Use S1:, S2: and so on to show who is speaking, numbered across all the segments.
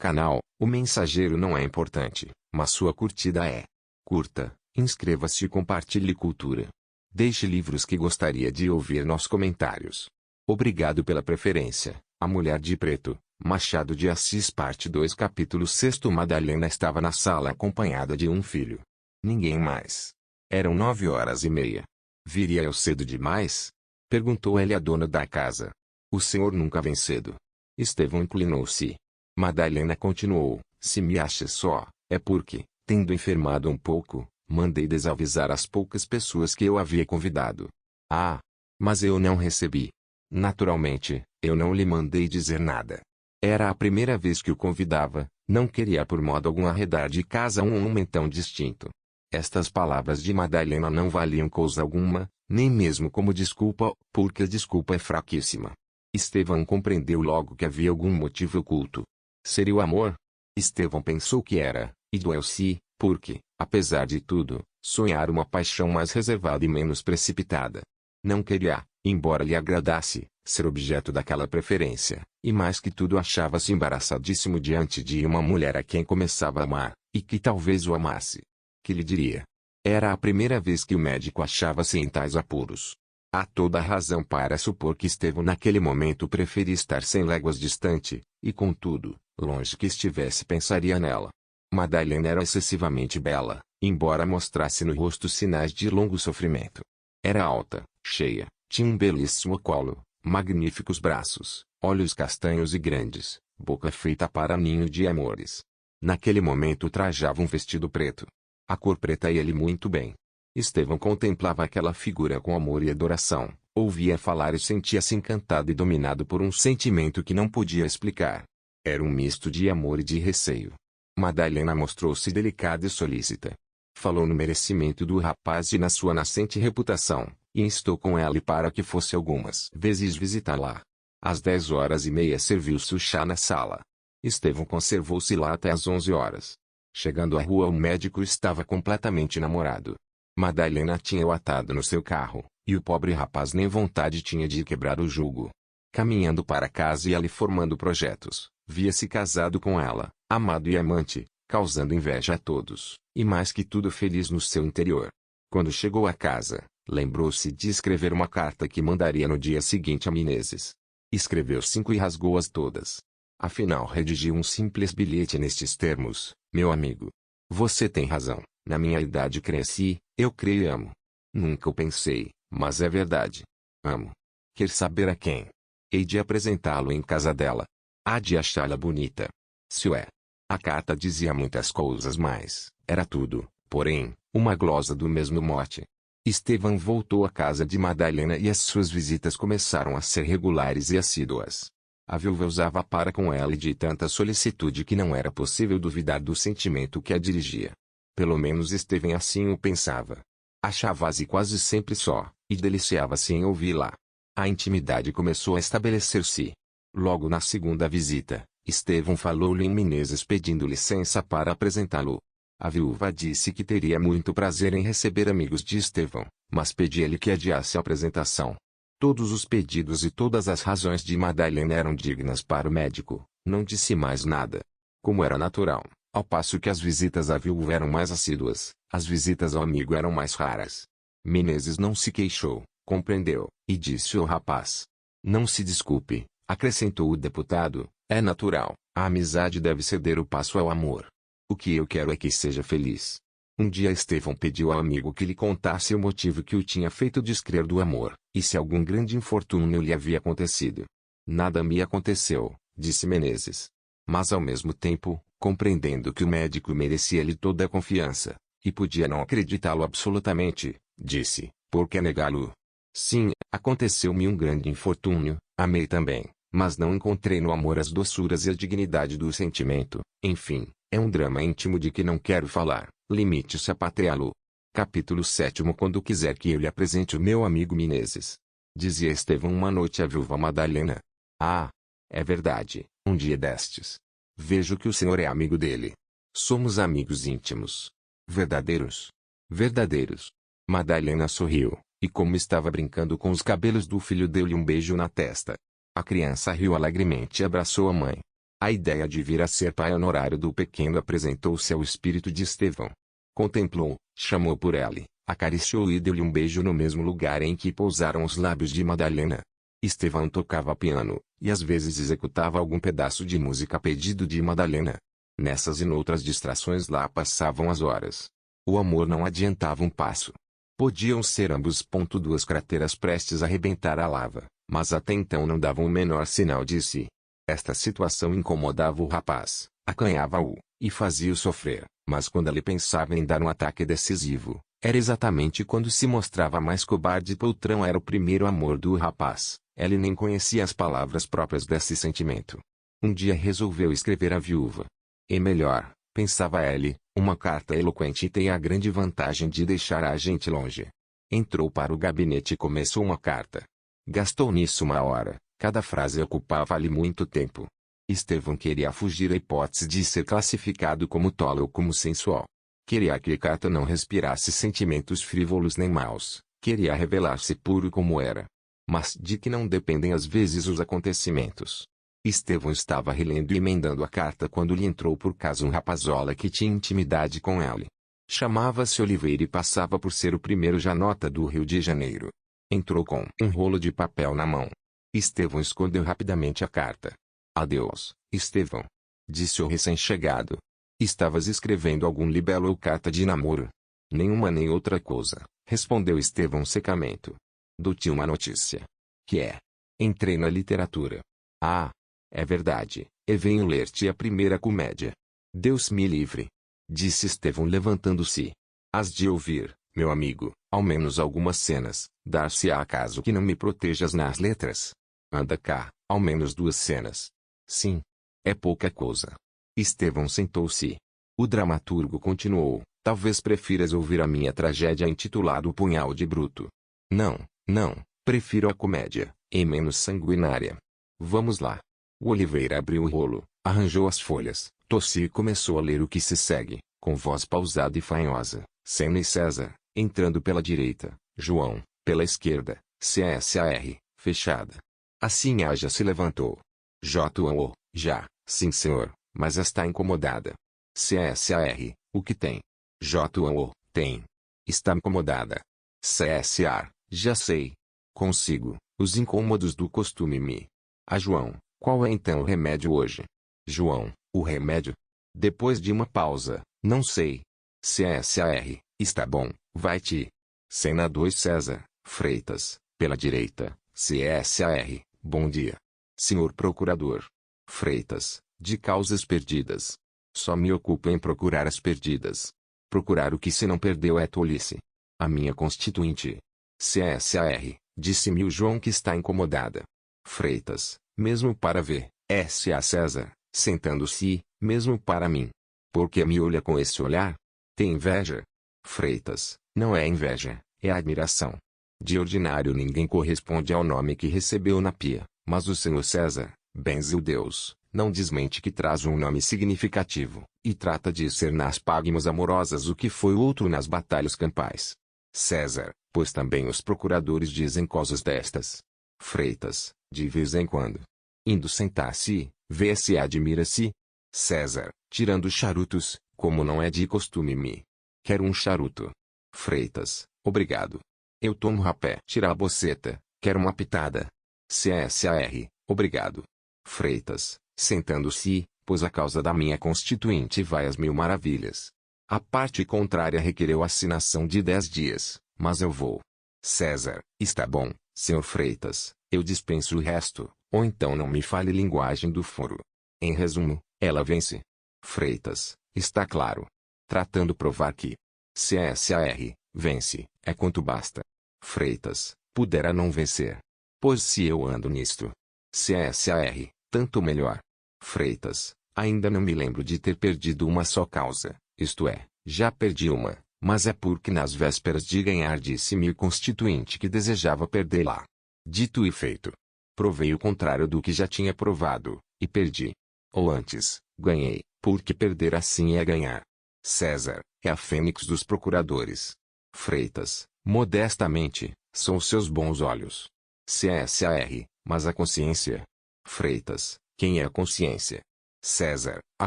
S1: canal. O mensageiro não é importante, mas sua curtida é. Curta, inscreva-se e compartilhe cultura. Deixe livros que gostaria de ouvir nos comentários. Obrigado pela preferência. A Mulher de Preto, Machado de Assis parte 2 capítulo 6. Madalena estava na sala acompanhada de um filho. Ninguém mais. Eram 9h30. Viria eu cedo demais? Perguntou ele à dona da casa. O senhor nunca vem cedo. Estevão inclinou-se. Madalena continuou, se me acha só, é porque, tendo enfermado um pouco, mandei desavisar as poucas pessoas que eu havia convidado. Ah! Mas eu não recebi. Naturalmente, eu não lhe mandei dizer nada. Era a primeira vez que o convidava, não queria por modo algum arredar de casa um homem tão distinto. Estas palavras de Madalena não valiam coisa alguma, nem mesmo como desculpa, porque a desculpa é fraquíssima. Estevão compreendeu logo que havia algum motivo oculto. Seria o amor? Estevão pensou que era, e doeu-se, porque, apesar de tudo, sonhara uma paixão mais reservada e menos precipitada. Não queria, embora lhe agradasse, ser objeto daquela preferência, e mais que tudo achava-se embaraçadíssimo diante de uma mulher a quem começava a amar, e que talvez o amasse. Que lhe diria? Era a primeira vez que o médico achava-se em tais apuros. Há toda a razão para supor que Estevão naquele momento preferia estar 100 léguas distante, e contudo, longe que estivesse pensaria nela. Madalena era excessivamente bela, embora mostrasse no rosto sinais de longo sofrimento. Era alta, cheia, tinha um belíssimo colo, magníficos braços, olhos castanhos e grandes, boca feita para ninho de amores. Naquele momento trajava um vestido preto. A cor preta ia-lhe muito bem. Estevão contemplava aquela figura com amor e adoração, ouvia falar e sentia-se encantado e dominado por um sentimento que não podia explicar. Era um misto de amor e de receio. Madalena mostrou-se delicada e solícita. Falou no merecimento do rapaz e na sua nascente reputação, e instou com ela para que fosse algumas vezes visitá-la. Às 10h30 serviu-se o chá na sala. Estevão conservou-se lá até às 11h. Chegando à rua, o médico estava completamente namorado. Madalena tinha-o atado no seu carro, e o pobre rapaz nem vontade tinha de quebrar o jugo. Caminhando para casa e ali formando projetos, via-se casado com ela, amado e amante, causando inveja a todos, e mais que tudo feliz no seu interior. Quando chegou a casa, lembrou-se de escrever uma carta que mandaria no dia seguinte a Menezes. Escreveu 5 e rasgou-as todas. Afinal redigiu um simples bilhete nestes termos: meu amigo. Você tem razão, na minha idade cresci, eu creio e amo. Nunca o pensei, mas é verdade. Amo. Quer saber a quem? Hei de apresentá-lo em casa dela. Há de achá-la bonita. Se o é. A carta dizia muitas coisas mais, era tudo, porém, uma glosa do mesmo mote. Estevão voltou à casa de Madalena e as suas visitas começaram a ser regulares e assíduas. A viúva usava para com ela de tanta solicitude que não era possível duvidar do sentimento que a dirigia. Pelo menos Estevão assim o pensava. Achava-se quase sempre só, e deliciava-se em ouvi-la. A intimidade começou a estabelecer-se. Logo na segunda visita, Estevão falou-lhe em Menezes pedindo licença para apresentá-lo. A viúva disse que teria muito prazer em receber amigos de Estevão, mas pedia-lhe que adiasse a apresentação. Todos os pedidos e todas as razões de Madalena eram dignas para o médico, não disse mais nada. Como era natural, ao passo que as visitas à viúva eram mais assíduas, as visitas ao amigo eram mais raras. Menezes não se queixou, compreendeu, e disse ao rapaz: não se desculpe, acrescentou o deputado, é natural, a amizade deve ceder o passo ao amor. O que eu quero é que seja feliz. Um dia Estevão pediu ao amigo que lhe contasse o motivo que o tinha feito descrer do amor, e se algum grande infortúnio lhe havia acontecido. Nada me aconteceu, disse Menezes. Mas ao mesmo tempo, compreendendo que o médico merecia-lhe toda a confiança, e podia não acreditá-lo absolutamente, disse: por que negá-lo? Sim, aconteceu-me um grande infortúnio, amei também, mas não encontrei no amor as doçuras e a dignidade do sentimento, enfim, é um drama íntimo de que não quero falar. Limite-se a pateá-lo. Capítulo 7. Quando quiser que eu lhe apresente o meu amigo Menezes. Dizia Estevão uma noite à viúva Madalena. Ah, é verdade, um dia destes. Vejo que o senhor é amigo dele. Somos amigos íntimos. Verdadeiros. Verdadeiros. Madalena sorriu, e como estava brincando com os cabelos do filho deu-lhe um beijo na testa. A criança riu alegremente e abraçou a mãe. A ideia de vir a ser pai honorário do pequeno apresentou-se ao espírito de Estevão. Contemplou, chamou por ele, acariciou e deu-lhe um beijo no mesmo lugar em que pousaram os lábios de Madalena. Estevão tocava piano, e às vezes executava algum pedaço de música a pedido de Madalena. Nessas e noutras distrações lá passavam as horas. O amor não adiantava um passo. Podiam ser ambos. Duas crateras prestes a arrebentar a lava, mas até então não davam o menor sinal de si. Esta situação incomodava o rapaz, acanhava-o, e fazia-o sofrer, mas quando ele pensava em dar um ataque decisivo, era exatamente quando se mostrava mais cobarde e poltrão. Era o primeiro amor do rapaz, ele nem conhecia as palavras próprias desse sentimento. Um dia resolveu escrever à viúva. E melhor, pensava ele, uma carta eloquente tem a grande vantagem de deixar a gente longe. Entrou para o gabinete e começou uma carta. Gastou nisso uma hora, cada frase ocupava-lhe muito tempo. Estevão queria fugir à hipótese de ser classificado como tolo ou como sensual. Queria que a carta não respirasse sentimentos frívolos nem maus, queria revelar-se puro como era. Mas de que não dependem às vezes os acontecimentos. Estevão estava relendo e emendando a carta quando lhe entrou por casa um rapazola que tinha intimidade com ele. Chamava-se Oliveira e passava por ser o primeiro janota do Rio de Janeiro. Entrou com um rolo de papel na mão. Estevão escondeu rapidamente a carta. Adeus, Estevão, disse o recém-chegado. Estavas escrevendo algum libelo ou carta de namoro? Nenhuma nem outra coisa, respondeu Estevão secamente. Dou-te uma notícia. Que é? Entrei na literatura. Ah, é verdade, e venho ler-te a primeira comédia. Deus me livre, disse Estevão levantando-se. Hás de ouvir, meu amigo, ao menos algumas cenas, dar-se-á acaso que não me protejas nas letras? Anda cá, ao menos 2 cenas. Sim. É pouca coisa. Estevão sentou-se. O dramaturgo continuou, talvez prefiras ouvir a minha tragédia intitulada O Punhal de Bruto. Não, prefiro a comédia, e menos sanguinária. Vamos lá. O Oliveira abriu o rolo, arranjou as folhas, tossiu e começou a ler o que se segue, com voz pausada e fanhosa. Senna e César, entrando pela direita, João, pela esquerda, CSAR, fechada. Assim a já se levantou. J.O. Já, sim senhor, mas está incomodada. CSAR, o que tem? J.O. Tem. Está incomodada. CSAR, já sei. Consigo, os incômodos do costume. A João, qual é então o remédio hoje? João, o remédio? Depois de uma pausa, não sei. CSAR, está bom, vai-te. Cena 2 César, Freitas, pela direita, CSAR, bom dia. Senhor Procurador. Freitas, de causas perdidas. Só me ocupo em procurar as perdidas. Procurar o que se não perdeu é tolice. A minha constituinte. CSAR, disse-me o João que está incomodada. Freitas, mesmo para ver, S.A. César, sentando-se, mesmo para mim. Por que me olha com esse olhar? Tem inveja? Freitas, não é inveja, é admiração. De ordinário ninguém corresponde ao nome que recebeu na pia, mas o senhor César, benze o Deus, não desmente que traz um nome significativo, e trata de ser nas páginas amorosas o que foi outro nas batalhas campais. César, pois também os procuradores dizem coisas destas. Freitas, de vez em quando. Indo sentar-se, vê-se e admira-se. César, tirando charutos, como não é de costume. Quero um charuto. Freitas, obrigado. Eu tomo rapé. Tira a boceta, quero uma pitada. CSAR, obrigado. Freitas, sentando-se, pois a causa da minha constituinte vai às 1000 maravilhas. A parte contrária requereu assinação de 10 dias, mas eu vou. César, está bom, senhor Freitas, eu dispenso o resto, ou então não me fale linguagem do foro. Em resumo, ela vence. Freitas, está claro. Tratando provar que CSAR, vence, é quanto basta. Freitas, pudera não vencer. Pois se eu ando nisto. CSAR, tanto melhor. Freitas, ainda não me lembro de ter perdido uma só causa, isto é, já perdi uma, mas é porque nas vésperas de ganhar disse-me o constituinte que desejava perdê-la. Dito e feito. Provei o contrário do que já tinha provado, e perdi. Ou antes, ganhei, porque perder assim é ganhar. César, é a fênix dos procuradores. Freitas, modestamente, são os seus bons olhos. CSAR, mas a consciência. Freitas, quem é a consciência? César, a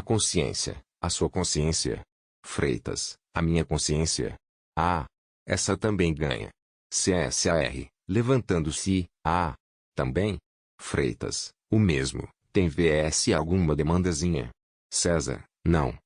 S1: consciência, a sua consciência. Freitas, a minha consciência. Ah, essa também ganha. CSAR, levantando-se, também. Freitas, o mesmo, tem vs alguma demandazinha? César, não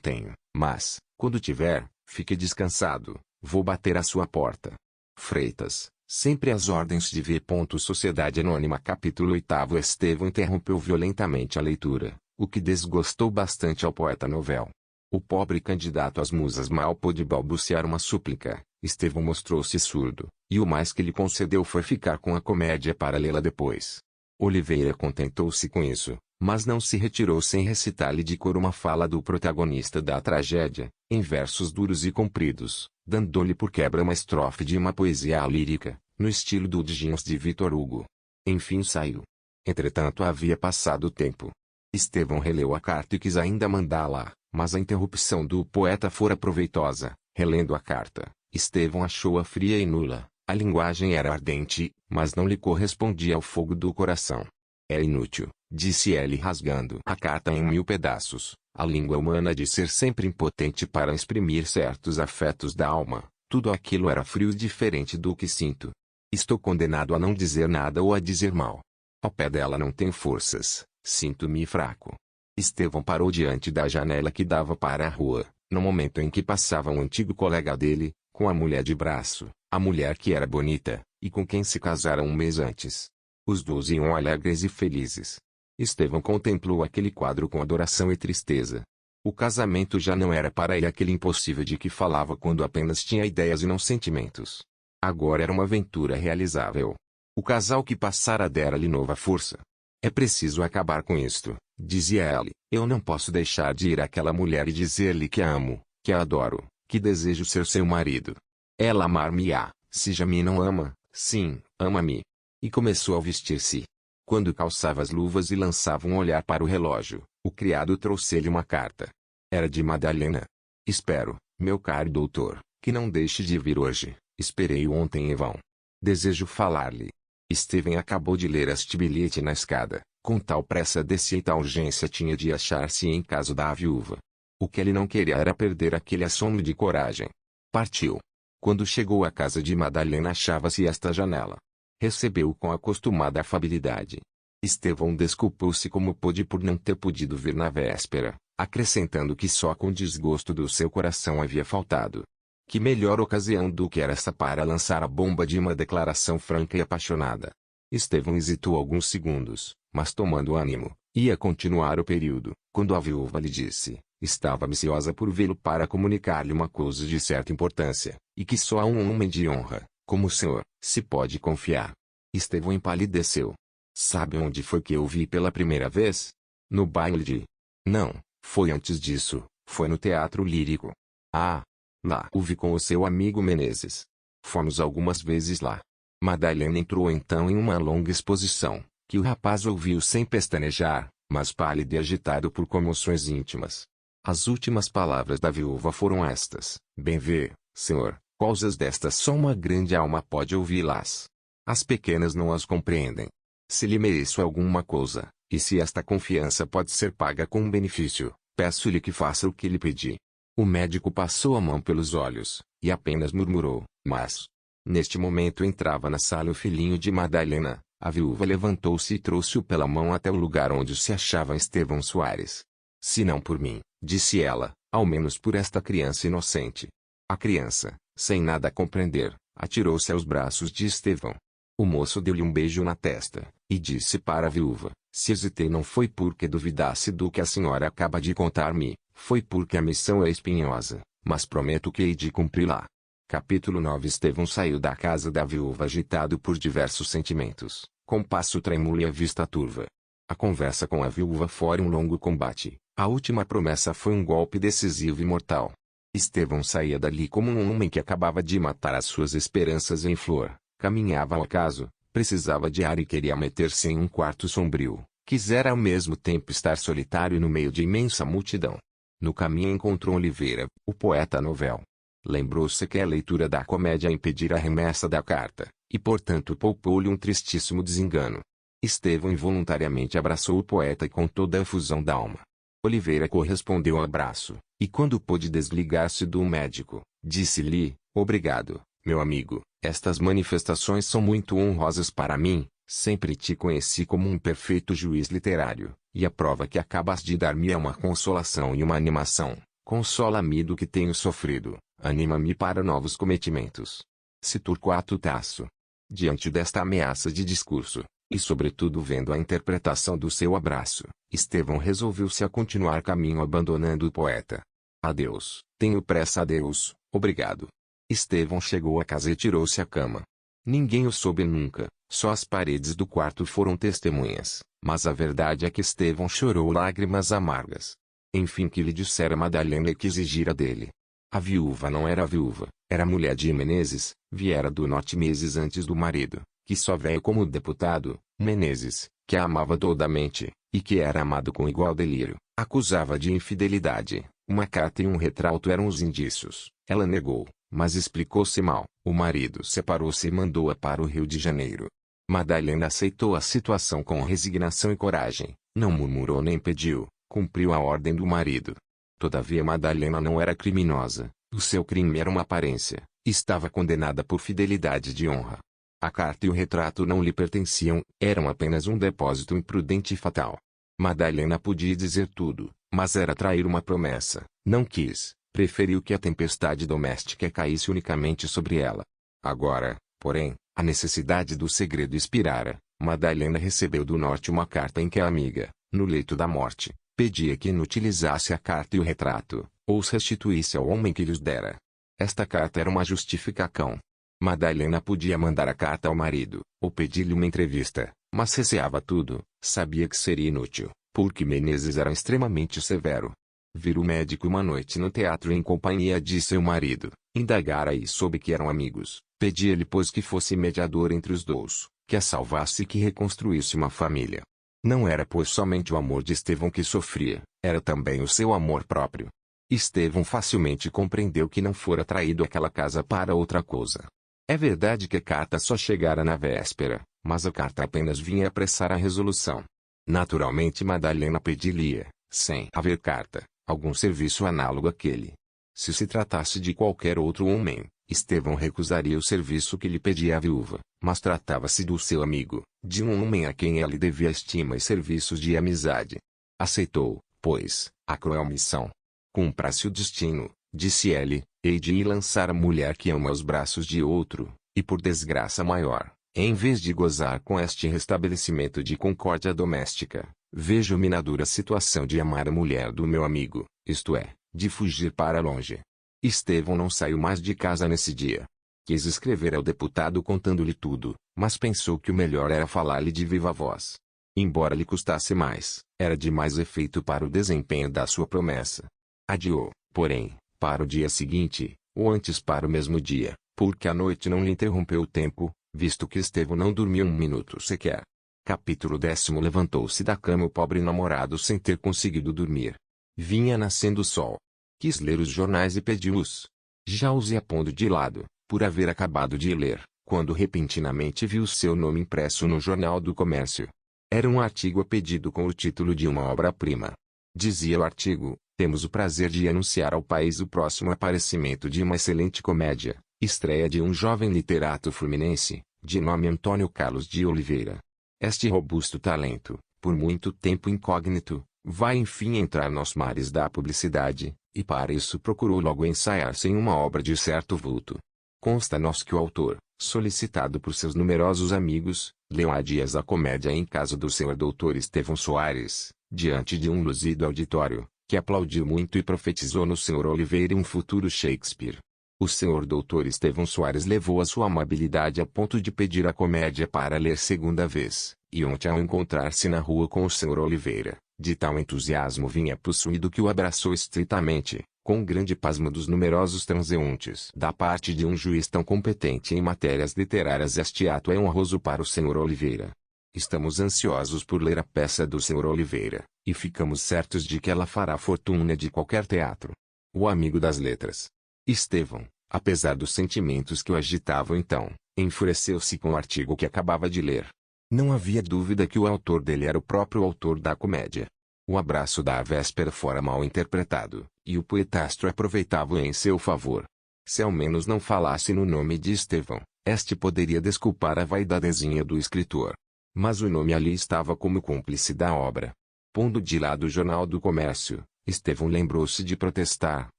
S1: tenho, mas, quando tiver, fique descansado, vou bater à sua porta. Freitas, sempre às ordens de V. Sociedade Anônima capítulo 8. Estevão interrompeu violentamente a leitura, o que desgostou bastante ao poeta novel. O pobre candidato às musas mal pôde balbuciar uma súplica. Estevão mostrou-se surdo, e o mais que lhe concedeu foi ficar com a comédia para lê-la depois. Oliveira contentou-se com isso, mas não se retirou sem recitar-lhe de cor uma fala do protagonista da tragédia, em versos duros e compridos, dando-lhe por quebra uma estrofe de uma poesia lírica, no estilo do Djins de Victor Hugo. Enfim saiu. Entretanto havia passado o tempo. Estevão releu a carta e quis ainda mandá-la, mas a interrupção do poeta fora proveitosa. Relendo a carta, Estevão achou-a fria e nula. A linguagem era ardente, mas não lhe correspondia ao fogo do coração. É inútil, disse ele rasgando a carta em 1000 pedaços. A língua humana de ser sempre impotente para exprimir certos afetos da alma. Tudo aquilo era frio e diferente do que sinto. Estou condenado a não dizer nada ou a dizer mal. Ao pé dela não tenho forças, sinto-me fraco. Estevão parou diante da janela que dava para a rua, no momento em que passava um antigo colega dele, com a mulher de braço, a mulher que era bonita, e com quem se casaram um mês antes. Os dois iam alegres e felizes. Estevão contemplou aquele quadro com adoração e tristeza. O casamento já não era para ele aquele impossível de que falava quando apenas tinha ideias e não sentimentos. Agora era uma aventura realizável. O casal que passara dera-lhe nova força. É preciso acabar com isto, dizia ele. Eu não posso deixar de ir àquela mulher e dizer-lhe que a amo, que a adoro, que desejo ser seu marido. Ela amar-me-á, se já me não ama, sim, ama-me. E começou a vestir-se. Quando calçava as luvas e lançava um olhar para o relógio, o criado trouxe-lhe uma carta. Era de Madalena. Espero, meu caro doutor, que não deixe de vir hoje. Esperei ontem em vão. Desejo falar-lhe. Estevão acabou de ler este bilhete na escada. Com tal pressa descia e tal urgência tinha de achar-se em casa da viúva. O que ele não queria era perder aquele assomo de coragem. Partiu. Quando chegou à casa de Madalena achava-se esta janela. Recebeu-o com a acostumada afabilidade. Estevão desculpou-se como pôde por não ter podido vir na véspera, acrescentando que só com desgosto do seu coração havia faltado. Que melhor ocasião do que essa para lançar a bomba de uma declaração franca e apaixonada. Estevão hesitou alguns segundos, mas tomando ânimo, ia continuar o período, quando a viúva lhe disse, estava ansiosa por vê-lo para comunicar-lhe uma coisa de certa importância, e que só a um homem de honra, como o senhor, se pode confiar. Estevão empalideceu. Sabe onde foi que eu vi pela primeira vez? No baile de... Não, foi antes disso, foi no Teatro Lírico. Ah! Lá o vi com o seu amigo Menezes. Fomos algumas vezes lá. Madalena entrou então em uma longa exposição, que o rapaz ouviu sem pestanejar, mas pálido e agitado por comoções íntimas. As últimas palavras da viúva foram estas: bem vê, senhor, coisas destas só uma grande alma pode ouvi-las. As pequenas não as compreendem. Se lhe mereço alguma coisa, e se esta confiança pode ser paga com um benefício, peço-lhe que faça o que lhe pedi. O médico passou a mão pelos olhos, e apenas murmurou, mas... Neste momento entrava na sala o filhinho de Madalena. A viúva levantou-se e trouxe-o pela mão até o lugar onde se achava Estevão Soares. Se não por mim, disse ela, ao menos por esta criança inocente. A criança, sem nada compreender, atirou-se aos braços de Estevão. O moço deu-lhe um beijo na testa, e disse para a viúva, se hesitei não foi porque duvidasse do que a senhora acaba de contar-me, foi porque a missão é espinhosa, mas prometo que hei de cumpri-la. Capítulo 9. Estevão saiu da casa da viúva agitado por diversos sentimentos, com passo trêmulo e a vista turva. A conversa com a viúva fora um longo combate, a última promessa foi um golpe decisivo e mortal. Estevão saía dali como um homem que acabava de matar as suas esperanças em flor, caminhava ao acaso, precisava de ar e queria meter-se em um quarto sombrio, quisera ao mesmo tempo estar solitário no meio de imensa multidão. No caminho encontrou Oliveira, o poeta novel. Lembrou-se que a leitura da comédia impedira a remessa da carta, e portanto poupou-lhe um tristíssimo desengano. Estevão involuntariamente abraçou o poeta com toda a efusão da alma. Oliveira correspondeu ao abraço, e quando pôde desligar-se do médico, disse-lhe: obrigado, meu amigo, estas manifestações são muito honrosas para mim, sempre te conheci como um perfeito juiz literário, e a prova que acabas de dar-me é uma consolação e uma animação. Consola-me do que tenho sofrido, anima-me para novos cometimentos. Se Torquato Tasso. Diante desta ameaça de discurso, e sobretudo vendo a interpretação do seu abraço, Estevão resolveu-se a continuar caminho abandonando o poeta. Adeus, tenho pressa, adeus, obrigado. Estevão chegou à casa e tirou-se à cama. Ninguém o soube nunca, só as paredes do quarto foram testemunhas, mas a verdade é que Estevão chorou lágrimas amargas. Enfim que lhe dissera Madalena e que exigira dele. A viúva não era viúva, era mulher de Menezes, viera do norte meses antes do marido, que só veio como deputado, Menezes, que a amava doudamente, e que era amado com igual delírio, acusava de infidelidade. Uma carta e um retrato eram os indícios. Ela negou, mas explicou-se mal. O marido separou-se e mandou-a para o Rio de Janeiro. Madalena aceitou a situação com resignação e coragem, não murmurou nem pediu, cumpriu a ordem do marido. Todavia Madalena não era criminosa, o seu crime era uma aparência, estava condenada por fidelidade de honra. A carta e o retrato não lhe pertenciam, eram apenas um depósito imprudente e fatal. Madalena podia dizer tudo, mas era trair uma promessa, não quis, preferiu que a tempestade doméstica caísse unicamente sobre ela. Agora, porém, a necessidade do segredo expirara. Madalena recebeu do norte uma carta em que a amiga, no leito da morte, pedia que inutilizasse a carta e o retrato, ou os restituísse ao homem que lhes dera. Esta carta era uma justificação. Madalena podia mandar a carta ao marido, ou pedir-lhe uma entrevista, mas receava tudo, sabia que seria inútil, porque Menezes era extremamente severo. Vir o médico uma noite no teatro em companhia de seu marido, indagara e soube que eram amigos, pedia-lhe pois que fosse mediador entre os dois, que a salvasse e que reconstruísse uma família. Não era pois somente o amor de Estevão que sofria, era também o seu amor próprio. Estevão facilmente compreendeu que não fora traído àquela casa para outra coisa. É verdade que a carta só chegara na véspera, mas a carta apenas vinha apressar a resolução. Naturalmente Madalena pediria, sem haver carta, algum serviço análogo àquele. Se tratasse de qualquer outro homem, Estevão recusaria o serviço que lhe pedia a viúva, mas tratava-se do seu amigo, de um homem a quem ela devia estima e serviços de amizade. Aceitou, pois, a cruel missão. Cumpra-se o destino, disse ele, hei de ir lançar a mulher que ama aos braços de outro, e por desgraça maior, em vez de gozar com este restabelecimento de concórdia doméstica, vejo-me na dura situação de amar a mulher do meu amigo, isto é, de fugir para longe. Estevão não saiu mais de casa nesse dia. Quis escrever ao deputado contando-lhe tudo, mas pensou que o melhor era falar-lhe de viva voz. Embora lhe custasse mais, era de mais efeito para o desempenho da sua promessa. Adiou, porém, para o dia seguinte, ou antes para o mesmo dia, porque a noite não lhe interrompeu o tempo, visto que Estevão não dormiu um minuto sequer. Capítulo 10. Levantou-se da cama o pobre namorado sem ter conseguido dormir. Vinha nascendo o sol. Quis ler os jornais e pediu-os. Já os ia pondo de lado, por haver acabado de ler, quando repentinamente viu seu nome impresso no Jornal do Comércio. Era um artigo a pedido com o título de uma obra-prima. Dizia o artigo: temos o prazer de anunciar ao país o próximo aparecimento de uma excelente comédia, estreia de um jovem literato fluminense, de nome Antônio Carlos de Oliveira. Este robusto talento, por muito tempo incógnito, vai enfim entrar nos mares da publicidade, e para isso procurou logo ensaiar-se em uma obra de certo vulto. Consta-nos que o autor, solicitado por seus numerosos amigos, leu há dias a comédia em casa do Sr. Dr. Estevão Soares, diante de um luzido auditório, que aplaudiu muito e profetizou no Sr. Oliveira um futuro Shakespeare. O Sr. Dr. Estevão Soares levou a sua amabilidade a ponto de pedir a comédia para ler segunda vez, e ontem ao encontrar-se na rua com o Sr. Oliveira, de tal entusiasmo vinha possuído que o abraçou estritamente, com grande pasmo dos numerosos transeuntes. Da parte de um juiz tão competente em matérias literárias, este ato é honroso para o Sr. Oliveira. Estamos ansiosos por ler a peça do Sr. Oliveira, e ficamos certos de que ela fará fortuna de qualquer teatro. O amigo das letras. Estevão, apesar dos sentimentos que o agitavam então, enfureceu-se com o artigo que acabava de ler. Não havia dúvida que o autor dele era o próprio autor da comédia. O abraço da véspera fora mal interpretado, e o poetastro aproveitava-o em seu favor. Se ao menos não falasse no nome de Estevão, este poderia desculpar a vaidadezinha do escritor. Mas o nome ali estava como cúmplice da obra. Pondo de lado o Jornal do Comércio, Estevão lembrou-se de protestar,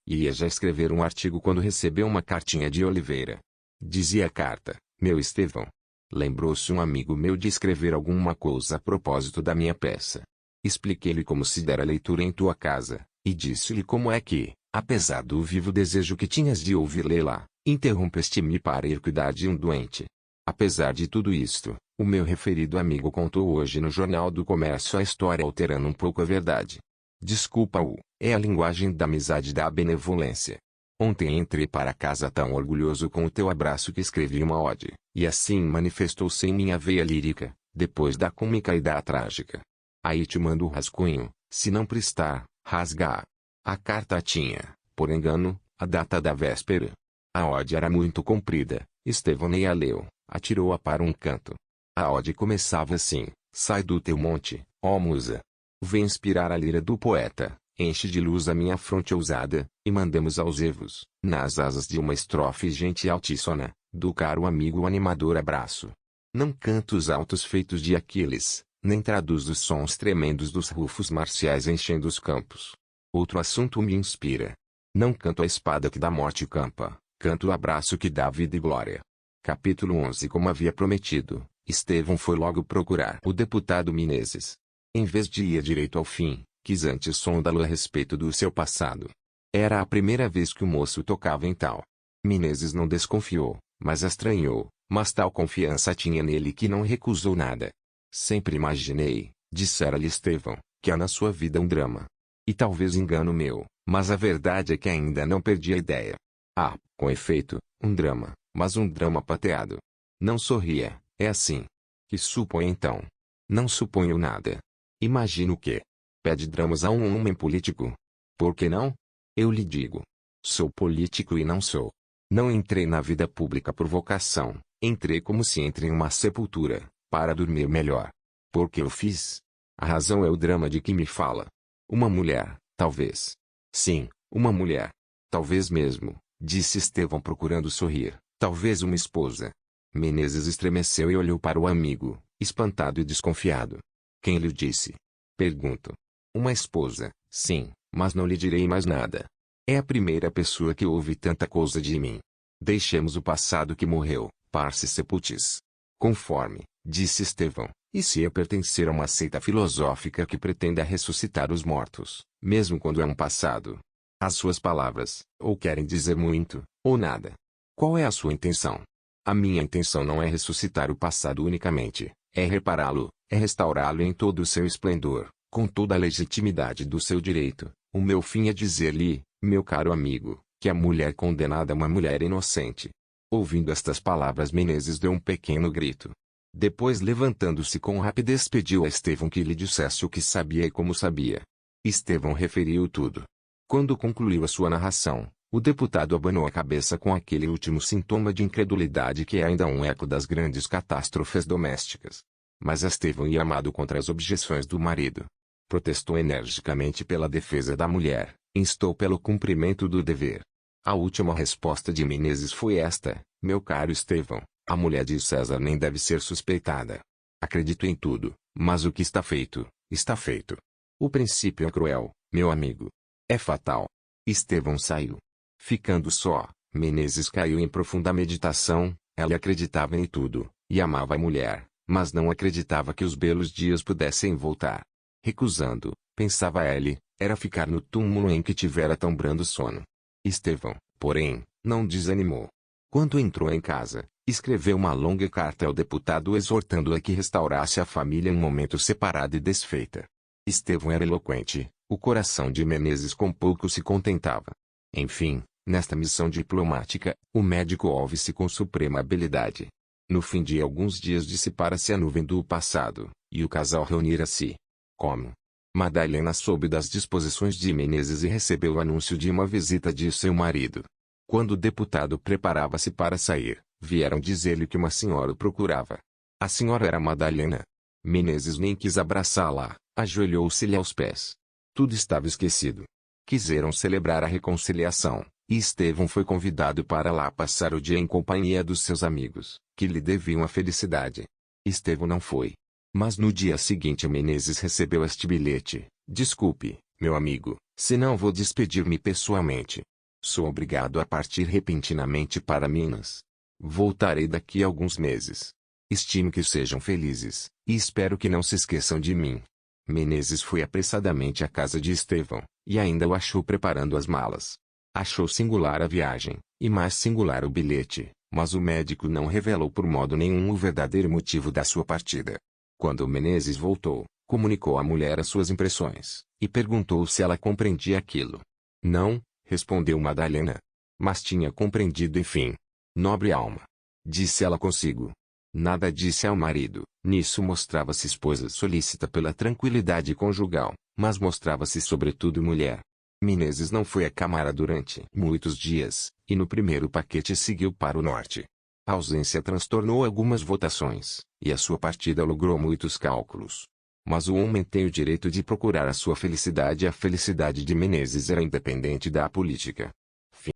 S1: e ia já escrever um artigo quando recebeu uma cartinha de Oliveira. Dizia a carta: Meu Estevão. Lembrou-se um amigo meu de escrever alguma coisa a propósito da minha peça. Expliquei-lhe como se dera a leitura em tua casa, e disse-lhe como é que, apesar do vivo desejo que tinhas de ouvir lê-la, interrompeste-me para ir cuidar de um doente. Apesar de tudo isto, o meu referido amigo contou hoje no Jornal do Comércio a história alterando um pouco a verdade. Desculpa-o, é a linguagem da amizade e da benevolência. Ontem entrei para casa tão orgulhoso com o teu abraço que escrevi uma ode, e assim manifestou-se em minha veia lírica, depois da cômica e da trágica. Aí te mando o rascunho, se não prestar, rasga-a. A carta tinha, por engano, a data da véspera. A ode era muito comprida, Estevão nem a leu, atirou-a para um canto. A ode começava assim: sai do teu monte, ó musa. Vem inspirar a lira do poeta, enche de luz a minha fronte ousada, e mandemos aos evos, nas asas de uma estrofe gente altissona, do caro amigo o animador abraço. Não canto os altos feitos de Aquiles, nem traduz os sons tremendos dos rufos marciais enchendo os campos. Outro assunto me inspira. Não canto a espada que da morte campa, canto o abraço que dá vida e glória. Capítulo 11. Como havia prometido, Estevão foi logo procurar o deputado Menezes. Em vez de ir direito ao fim, quis antes sondá-lo a respeito do seu passado. Era a primeira vez que o moço tocava em tal. Menezes não desconfiou, mas estranhou, mas tal confiança tinha nele que não recusou nada. Sempre imaginei, dissera-lhe Estevão, que há na sua vida um drama. E talvez engano meu, mas a verdade é que ainda não perdi a ideia. Ah, com efeito, um drama, mas um drama pateado. Não sorria, é assim. Que supõe então? Não suponho nada. Imagino que pede dramas a um homem político. Por que não? Eu lhe digo. Sou político e não sou. Não entrei na vida pública por vocação, entrei como se entre em uma sepultura, para dormir melhor. Por que eu fiz? A razão é o drama de que me fala. Uma mulher, talvez. Sim, uma mulher. Talvez mesmo, disse Estevão procurando sorrir, talvez uma esposa. Menezes estremeceu e olhou para o amigo, espantado e desconfiado. Quem lhe disse? Pergunto. Uma esposa, sim, mas não lhe direi mais nada. É a primeira pessoa que ouve tanta coisa de mim. Deixemos o passado que morreu, parce sepultis. Conforme, disse Estevão, e se eu pertencer a uma seita filosófica que pretenda ressuscitar os mortos, mesmo quando é um passado? As suas palavras, ou querem dizer muito, ou nada. Qual é a sua intenção? A minha intenção não é ressuscitar o passado unicamente, é repará-lo, é restaurá-lo em todo o seu esplendor, com toda a legitimidade do seu direito. O meu fim é dizer-lhe, meu caro amigo, que a mulher condenada é uma mulher inocente. Ouvindo estas palavras, Menezes deu um pequeno grito. Depois, levantando-se com rapidez, pediu a Estevão que lhe dissesse o que sabia e como sabia. Estevão referiu tudo. Quando concluiu a sua narração, o deputado abanou a cabeça com aquele último sintoma de incredulidade que é ainda um eco das grandes catástrofes domésticas. Mas Estevão ia armado contra as objeções do marido. Protestou energicamente pela defesa da mulher, instou pelo cumprimento do dever. A última resposta de Menezes foi esta: meu caro Estevão, a mulher de César nem deve ser suspeitada. Acredito em tudo, mas o que está feito, está feito. O princípio é cruel, meu amigo. É fatal. Estevão saiu. Ficando só, Menezes caiu em profunda meditação. Ela acreditava em tudo, e amava a mulher, mas não acreditava que os belos dias pudessem voltar. Recusando, pensava ele, era ficar no túmulo em que tivera tão brando sono. Estevão, porém, não desanimou. Quando entrou em casa, escreveu uma longa carta ao deputado exortando-a que restaurasse a família em um momento separada e desfeita. Estevão era eloquente, o coração de Menezes com pouco se contentava. Enfim, nesta missão diplomática, o médico ouve-se com suprema habilidade. No fim de alguns dias dissipara-se a nuvem do passado, e o casal reunira-se. Como? Madalena soube das disposições de Menezes e recebeu o anúncio de uma visita de seu marido. Quando o deputado preparava-se para sair, vieram dizer-lhe que uma senhora o procurava. A senhora era Madalena. Menezes nem quis abraçá-la, ajoelhou-se-lhe aos pés. Tudo estava esquecido. Quiseram celebrar a reconciliação, e Estevão foi convidado para lá passar o dia em companhia dos seus amigos, que lhe deviam a felicidade. Estevão não foi. Mas no dia seguinte Menezes recebeu este bilhete: desculpe, meu amigo, se não vou despedir-me pessoalmente. Sou obrigado a partir repentinamente para Minas. Voltarei daqui a alguns meses. Estimo que sejam felizes, e espero que não se esqueçam de mim. Menezes foi apressadamente à casa de Estevão, e ainda o achou preparando as malas. Achou singular a viagem, e mais singular o bilhete, mas o médico não revelou por modo nenhum o verdadeiro motivo da sua partida. Quando Menezes voltou, comunicou à mulher as suas impressões, e perguntou se ela compreendia aquilo. Não, respondeu Madalena. Mas tinha compreendido enfim. Nobre alma! Disse ela consigo. Nada disse ao marido. Nisso mostrava-se esposa solícita pela tranquilidade conjugal, mas mostrava-se sobretudo mulher. Menezes não foi à Câmara durante muitos dias, e no primeiro paquete seguiu para o norte. A ausência transtornou algumas votações, e a sua partida logrou muitos cálculos. Mas o homem tem o direito de procurar a sua felicidade, e a felicidade de Menezes era independente da política.